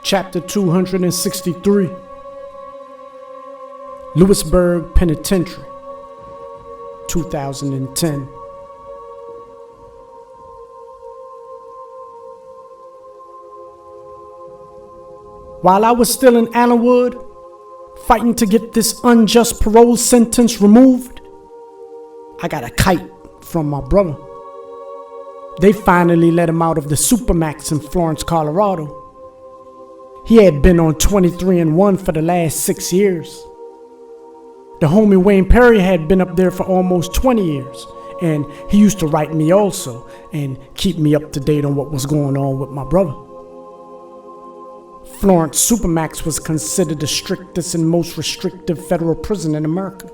Chapter 263, Lewisburg Penitentiary, 2010. While I was still in Allenwood, fighting to get this unjust parole sentence removed, I got a kite from my brother. They finally let him out of the Supermax in Florence, Colorado. He had been on 23-1 for the last 6 years. The homie Wayne Perry had been up there for almost 20 years, and he used to write me also and keep me up to date on what was going on with my brother. Florence Supermax was considered the strictest and most restrictive federal prison in America.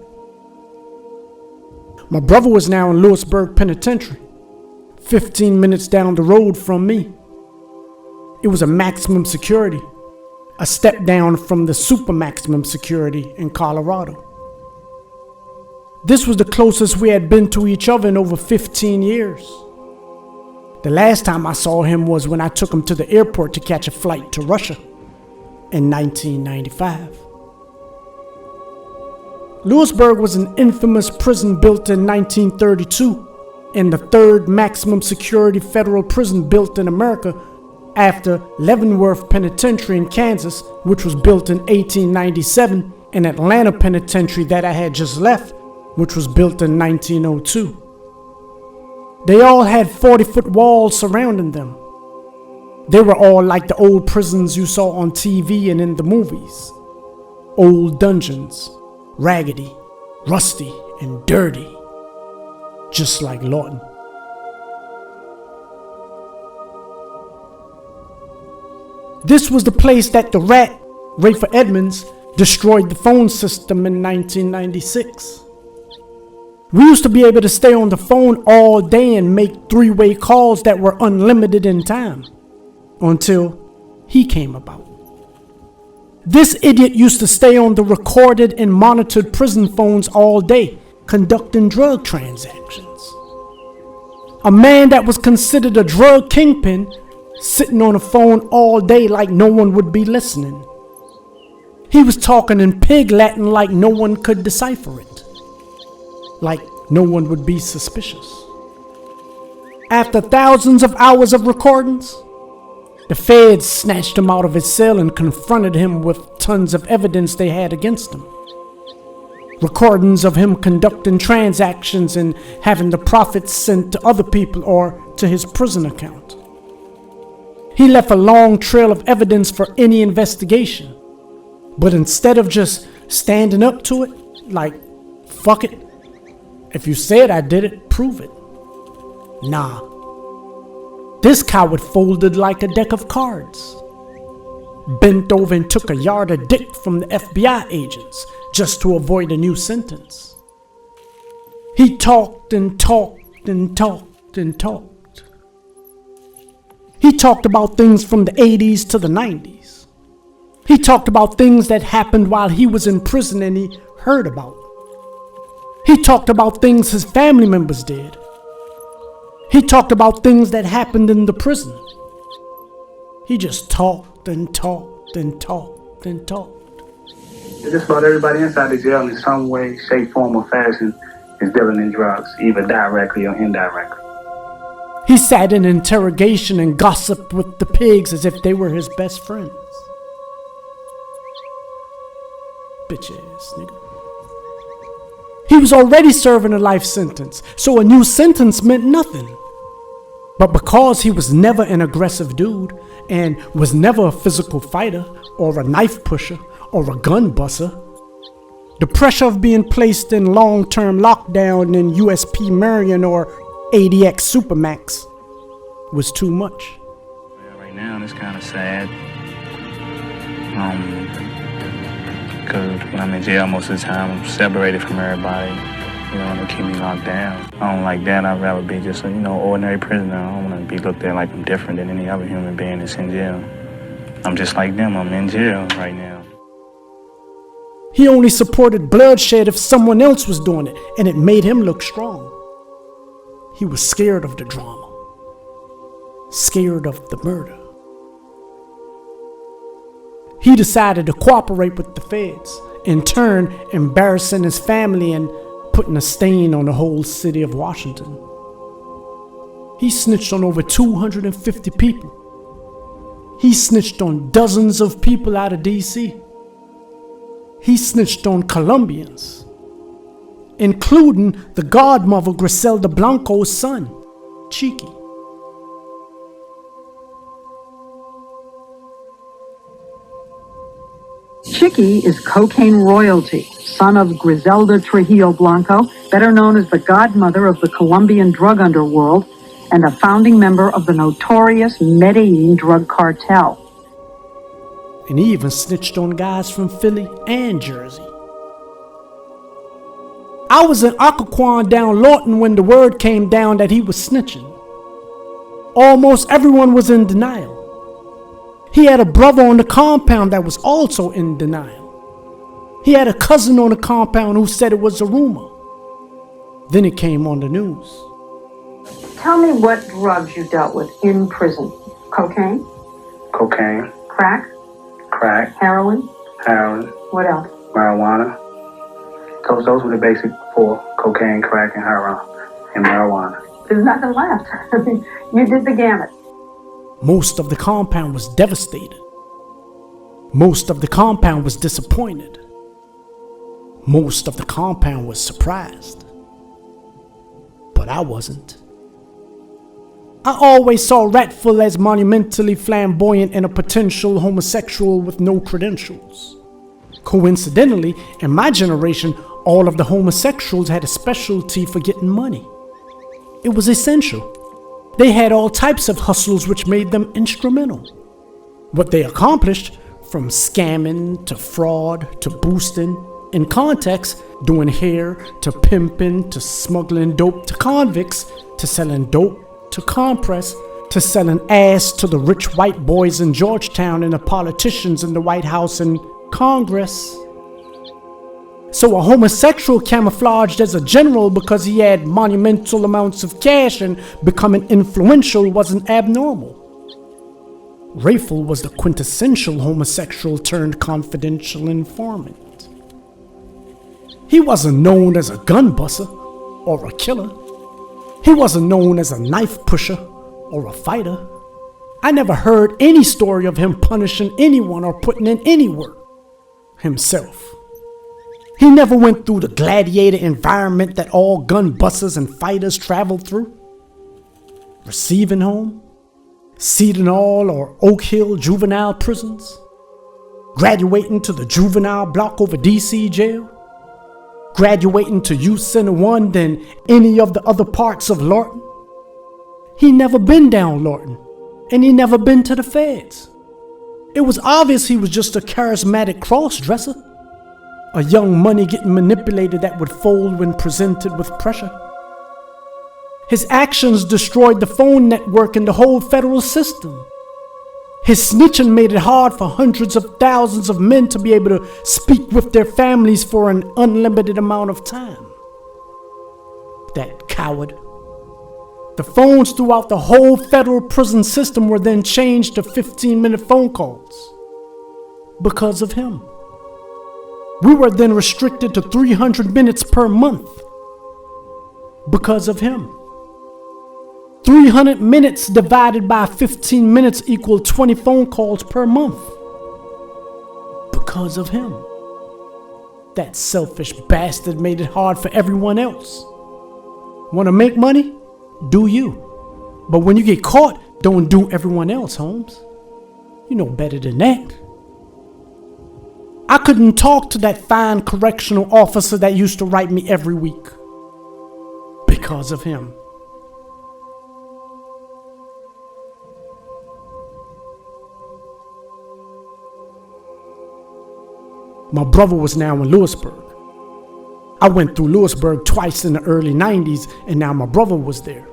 My brother was now in Lewisburg Penitentiary, 15 minutes down the road from me. It was a maximum security, a step down from the super maximum security in Colorado. This was the closest we had been to each other in over 15 years. The last time I saw him was when I took him to the airport to catch a flight to Russia in 1995. Lewisburg was an infamous prison built in 1932 and the third maximum security federal prison built in America after Leavenworth Penitentiary in Kansas, which was built in 1897, and Atlanta Penitentiary that I had just left, which was built in 1902. They all had 40-foot walls surrounding them. They were all like the old prisons you saw on TV and in the movies. Old dungeons, raggedy, rusty, and dirty, just like Lawton. This was the place that the rat, Rayful Edmonds, destroyed the phone system in 1996. We used to be able to stay on the phone all day and make three-way calls that were unlimited in time, until he came about. This idiot used to stay on the recorded and monitored prison phones all day, conducting drug transactions. A man that was considered a drug kingpin, sitting on a phone all day like no one would be listening. He was talking in pig Latin like no one could decipher it, like no one would be suspicious. After thousands of hours of recordings, the feds snatched him out of his cell and confronted him with tons of evidence they had against him. Recordings of him conducting transactions and having the profits sent to other people or to his prison account. He left a long trail of evidence for any investigation. But instead of just standing up to it, like, fuck it, if you said I did it, prove it. Nah. This coward folded like a deck of cards. Bent over and took a yard of dick from the FBI agents just to avoid a new sentence. He talked and talked and talked and talked. He talked about things from the 80s to the 90s. He talked about things that happened while he was in prison and he heard about. He talked about things his family members did. He talked about things that happened in the prison. He just talked and talked and talked and talked. Just about everybody inside the jail in some way, shape, form, or fashion is dealing in drugs, either directly or indirectly. He sat in interrogation and gossiped with the pigs as if they were his best friends. Bitch ass nigga. He was already serving a life sentence, so a new sentence meant nothing. But because he was never an aggressive dude and was never a physical fighter or a knife pusher or a gun busser, the pressure of being placed in long-term lockdown in USP Marion or ADX Supermax was too much. Yeah, right now it's kind of sad. Because when I'm in jail most of the time, I'm separated from everybody. You know, they keep me locked down. I don't like that. I'd rather be just a, ordinary prisoner. I don't want to be looked at like I'm different than any other human being that's in jail. I'm just like them. I'm in jail right now. He only supported bloodshed if someone else was doing it, and it made him look strong. He was scared of the drama, scared of the murder. he decided to cooperate with the feds, in turn embarrassing his family and putting a stain on the whole city of Washington. He snitched on over 250 people. He snitched on dozens of people out of DC. He snitched on Colombians, including the godmother Griselda Blanco's son, Chpt. Chpt is cocaine royalty, son of Griselda Trujillo Blanco, better known as the godmother of the Colombian drug underworld and a founding member of the notorious Medellin drug cartel. And he even snitched on guys from Philly and Jersey. I was in Occoquan down Lawton when the word came down that he was snitching. Almost everyone was in denial. He had a brother on the compound that was also in denial. He had a cousin on the compound who said it was a rumor. Then it came on the news. Tell me what drugs you dealt with in prison. Cocaine? Cocaine, Crack? crack, Heroin? heroin, What else? marijuana. Those were the basic four: cocaine, crack, and heroin, and marijuana. There's nothing left. You did the gamut. Most of the compound was devastated. Most of the compound was disappointed. Most of the compound was surprised. But I wasn't. I always saw Rayful as monumentally flamboyant and a potential homosexual with no credentials. Coincidentally, in my generation, all of the homosexuals had a specialty for getting money. It was essential. They had all types of hustles which made them instrumental. What they accomplished, from scamming to fraud to boosting, in context, doing hair to pimping to smuggling dope to convicts to selling dope to compress to selling ass to the rich white boys in Georgetown and the politicians in the White House and Congress. So a homosexual camouflaged as a general because he had monumental amounts of cash and becoming influential wasn't abnormal. Rayful was the quintessential homosexual turned confidential informant. He wasn't known as a gun buster or a killer. He wasn't known as a knife pusher or a fighter. I never heard any story of him punishing anyone or putting in any work himself. He never went through the gladiator environment that all gun busters and fighters travel through. Receiving home, Seton-Hall or Oak Hill juvenile prisons, graduating to the juvenile block over DC jail, graduating to Youth Center 1 than any of the other parts of Lawton. He never been down Lawton, and he never been to the feds. It was obvious he was just a charismatic cross-dresser, a young money getting manipulator that would fold when presented with pressure. His actions destroyed the phone network and the whole federal system. His snitching made it hard for hundreds of thousands of men to be able to speak with their families for an unlimited amount of time. That coward. The phones throughout the whole federal prison system were then changed to 15-minute phone calls. Because of him. We were then restricted to 300 minutes per month. Because of him. 300 minutes divided by 15 minutes equal 20 phone calls per month. Because of him. That selfish bastard made it hard for everyone else. Want to make money? Do you. But when you get caught, don't do everyone else, Holmes. You know better than that. I couldn't talk to that fine correctional officer that used to write me every week. Because of him. My brother was now in Lewisburg. I went through Lewisburg twice in the early 90s, and now my brother was there.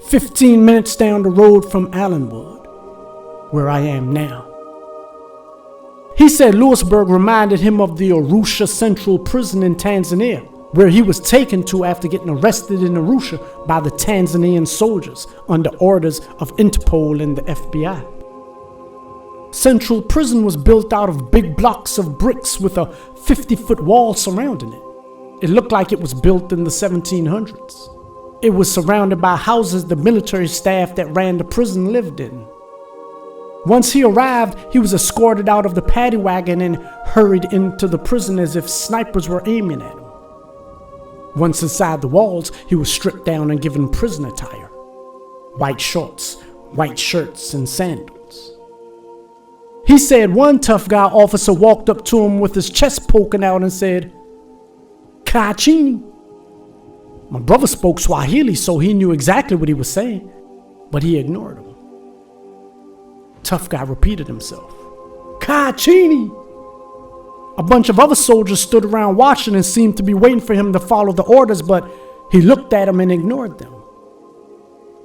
15 minutes down the road from Allenwood, where I am now. He said Lewisburg reminded him of the Arusha Central Prison in Tanzania, where he was taken to after getting arrested in Arusha by the Tanzanian soldiers under orders of Interpol and the FBI. Central Prison was built out of big blocks of bricks with a 50-foot wall surrounding it. It looked like it was built in the 1700s. It was surrounded by houses the military staff that ran the prison lived in. Once he arrived, he was escorted out of the paddy wagon and hurried into the prison as if snipers were aiming at him. Once inside the walls, he was stripped down and given prison attire. White shorts, white shirts, and sandals. He said one tough guy officer walked up to him with his chest poking out and said, "Kachini." My brother spoke Swahili, so he knew exactly what he was saying, but he ignored him. Tough guy repeated himself, "Kachini." A bunch of other soldiers stood around watching and seemed to be waiting for him to follow the orders, but he looked at them and ignored them.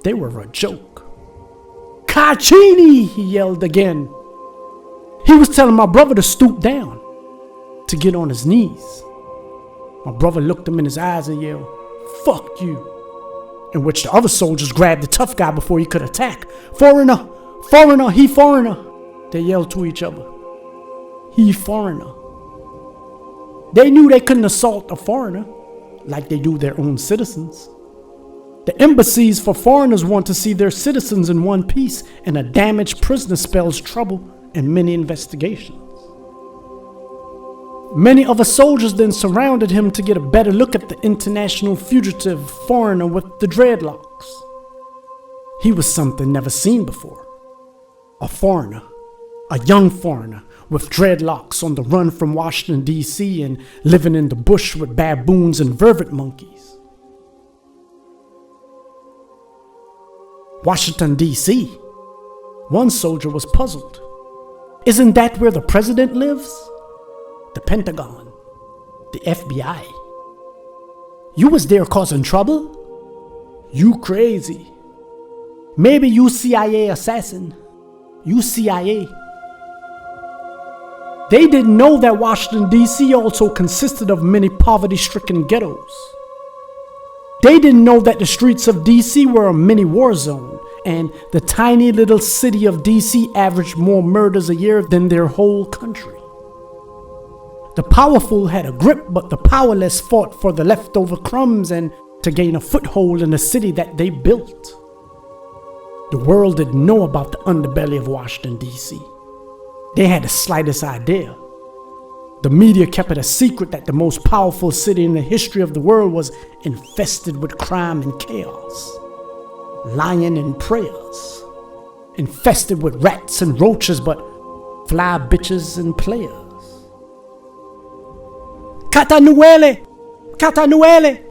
They were a joke. "Kachini," he yelled again. He was telling my brother to stoop down, to get on his knees. My brother looked him in his eyes and yelled, "Fuck you," in which the other soldiers grabbed the tough guy before he could attack. "Foreigner, foreigner, he foreigner," they yelled to each other. "He foreigner." They knew they couldn't assault a foreigner like they do their own citizens. The embassies for foreigners want to see their citizens in one piece, and a damaged prisoner spells trouble in many investigations. Many other soldiers then surrounded him to get a better look at the international fugitive foreigner with the dreadlocks. He was something never seen before. A foreigner, a young foreigner with dreadlocks on the run from Washington, D.C. and living in the bush with baboons and vervet monkeys. Washington, D.C. One soldier was puzzled. Isn't that where the president lives? The Pentagon, the FBI. You was there causing trouble? You crazy. Maybe you CIA assassin. You CIA. They didn't know that Washington, D.C. also consisted of many poverty-stricken ghettos. They didn't know that the streets of D.C. were a mini war zone, and the tiny little city of D.C. averaged more murders a year than their whole country. The powerful had a grip, but the powerless fought for the leftover crumbs and to gain a foothold in the city that they built. The world didn't know about the underbelly of Washington, D.C. They had the slightest idea. The media kept it a secret that the most powerful city in the history of the world was infested with crime and chaos, lying and prayers, infested with rats and roaches, but fly bitches and players. Catanuele! Catanuele!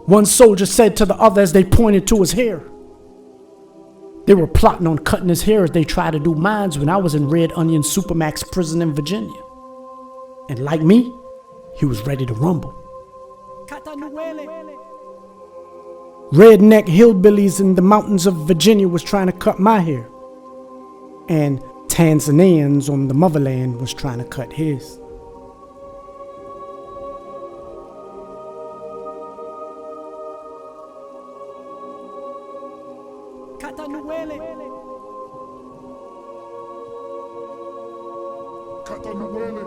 One soldier said to the other as they pointed to his hair. They were plotting on cutting his hair as they tried to do mine when I was in Red Onion Supermax prison in Virginia. And like me, he was ready to rumble. Catanuele! Redneck hillbillies in the mountains of Virginia was trying to cut my hair. And Tanzanians on the motherland was trying to cut his. Catanuele. Catanuele.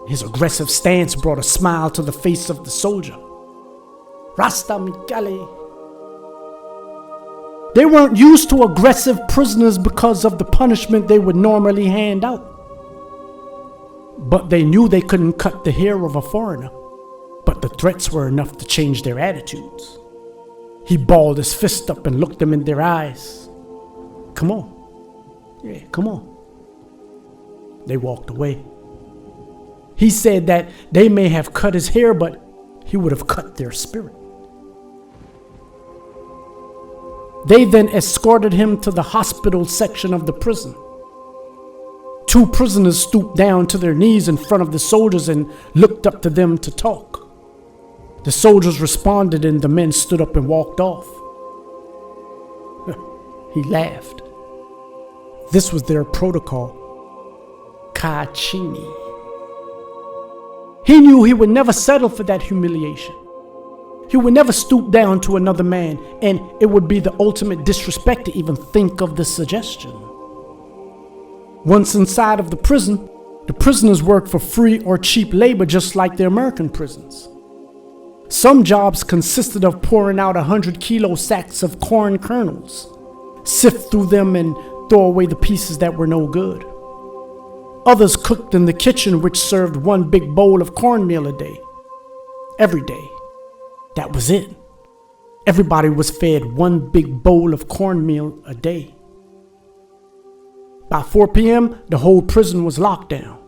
His aggressive stance brought a smile to the face of the soldier. Rasta Mikale. They weren't used to aggressive prisoners because of the punishment they would normally hand out. But they knew they couldn't cut the hair of a foreigner. But the threats were enough to change their attitudes. He balled his fist up and looked them in their eyes. Come on. Yeah, come on. They walked away. He said that they may have cut his hair, but he would have cut their spirit. They then escorted him to the hospital section of the prison. Two prisoners stooped down to their knees in front of the soldiers and looked up to them to talk. The soldiers responded and the men stood up and walked off. He laughed. This was their protocol. Cacchini. He knew he would never settle for that humiliation. He would never stoop down to another man, and it would be the ultimate disrespect to even think of the suggestion. Once inside of the prison, the prisoners worked for free or cheap labor just like the American prisons. Some jobs consisted of pouring out 100-kilo sacks of corn kernels, sift through them and throw away the pieces that were no good. Others cooked in the kitchen, which served one big bowl of cornmeal a day. Every day. That was it. Everybody was fed one big bowl of cornmeal a day. By 4 p.m., the whole prison was locked down.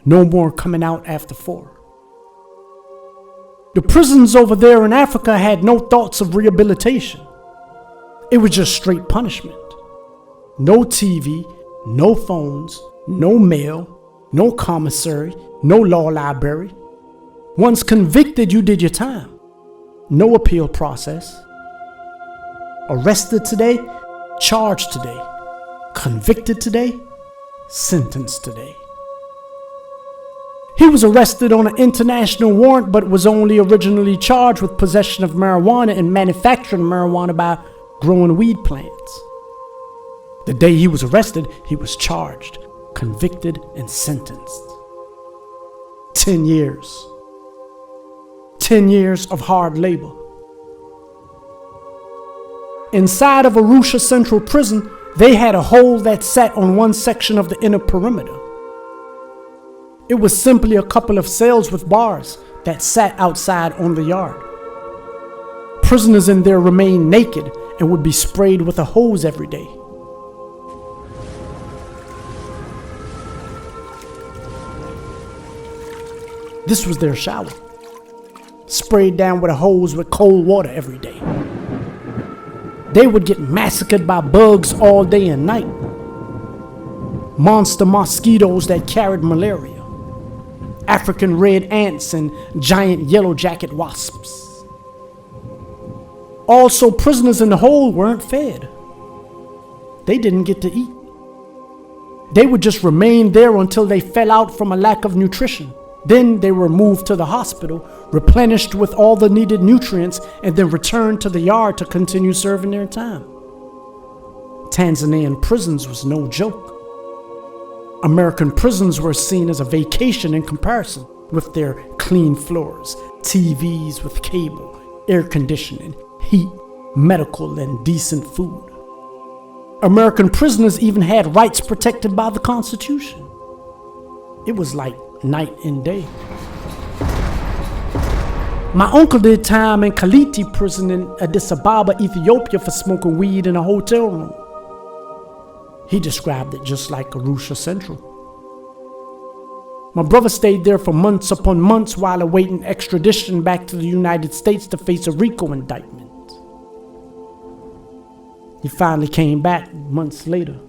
No more coming out after 4. The prisons over there in Africa had no thoughts of rehabilitation. It was just straight punishment. No TV, no phones, no mail, no commissary, no law library. Once convicted, you did your time. No appeal process. Arrested today, charged today. Convicted today, sentenced today. He was arrested on an international warrant, but was only originally charged with possession of marijuana and manufacturing marijuana by growing weed plants. The day he was arrested, he was charged, convicted, and sentenced. 10 years. 10 years of hard labor. Inside of Arusha Central Prison, they had a hole that sat on one section of the inner perimeter. It was simply a couple of cells with bars that sat outside on the yard. Prisoners in there remained naked and would be sprayed with a hose every day. This was their shower. Sprayed down with a hose with cold water every day. They would get massacred by bugs all day and night. Monster mosquitoes that carried malaria. African red ants and giant yellow jacket wasps. Also, prisoners in the hole weren't fed. They didn't get to eat. They would just remain there until they fell out from a lack of nutrition. Then they were moved to the hospital, replenished with all the needed nutrients, and then returned to the yard to continue serving their time. Tanzanian prisons was no joke. American prisons were seen as a vacation in comparison, with their clean floors, TVs with cable, air conditioning, heat, medical, and decent food. American prisoners even had rights protected by the Constitution. It was like night and day. My uncle did time in Kaliti prison in Addis Ababa, Ethiopia for smoking weed in a hotel room. He described it just like Arusha Central. My brother stayed there for months upon months while awaiting extradition back to the United States to face a RICO indictment. He finally came back months later.